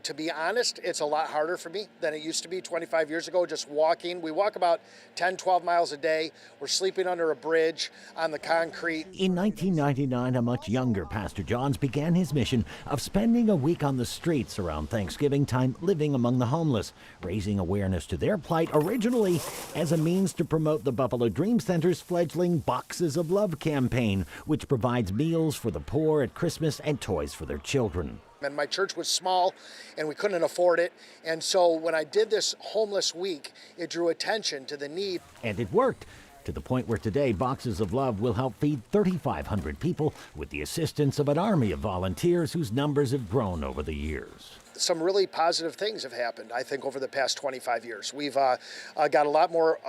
To be honest, it's a lot harder for me than it used to be 25 years ago, just walking. We walk about 10, 12 miles a day. We're sleeping under a bridge on the concrete. In 1999, a much younger Pastor Johns began his mission of spending a week on the streets around Thanksgiving time living among the homeless, raising awareness to their plight originally as a means to promote the Buffalo Dream Center's fledgling Boxes of Love campaign, which provides meals for the poor at Christmas and toys for their children. And my church was small and we couldn't afford it. And so when I did this homeless week, it drew attention to the need. And it worked, to the point where today Boxes of Love will help feed 3,500 people with the assistance of an army of volunteers whose numbers have grown over the years. Some really positive things have happened, I think, over the past 25 years. We've got a lot more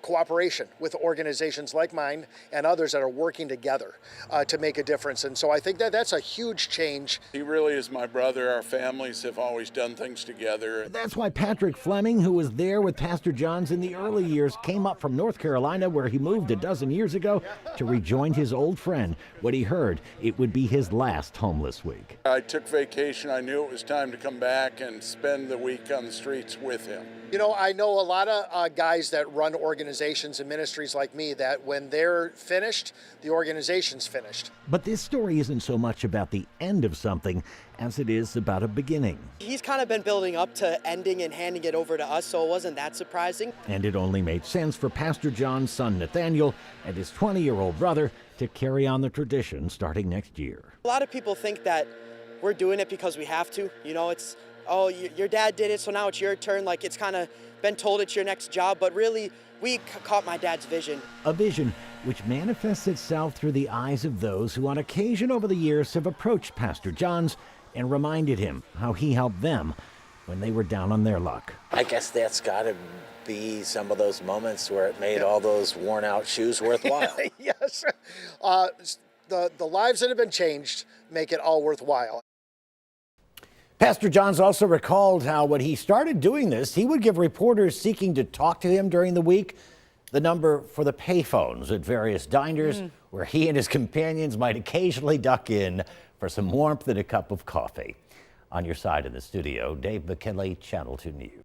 cooperation with organizations like mine and others that are working together to make a difference. And so I think that that's a huge change. He really is my brother. Our families have always done things together. That's why Patrick Fleming, who was there with Pastor Johns in the early years, came up from North Carolina, where he moved a dozen years ago, to rejoin his old friend when he heard it would be his last homeless week. I took vacation. I knew it was time to come back and spend the week on the streets with him. You know, I know a lot of guys that run organizations and ministries like me that when they're finished, the organization's finished. But this story isn't so much about the end of something as it is about a beginning. He's kind of been building up to ending and handing it over to us, so it wasn't that surprising. And it only made sense for Pastor John's son Nathaniel and his 20-year-old brother to carry on the tradition starting next year. A lot of people think that we're doing it because we have to. You know, it's, oh, your dad did it, so now it's your turn. Like, it's kind of been told it's your next job, but really, we caught my dad's vision. A vision which manifests itself through the eyes of those who on occasion over the years have approached Pastor Johns and reminded him how he helped them when they were down on their luck. I guess that's got to be some of those moments where it made all those worn out shoes worthwhile. Yes. The lives that have been changed make it all worthwhile. Pastor Johns also recalled how when he started doing this, he would give reporters seeking to talk to him during the week the number for the payphones at various diners where he and his companions might occasionally duck in for some warmth and a cup of coffee. On your side in the studio, Dave McKinley, Channel 2 News.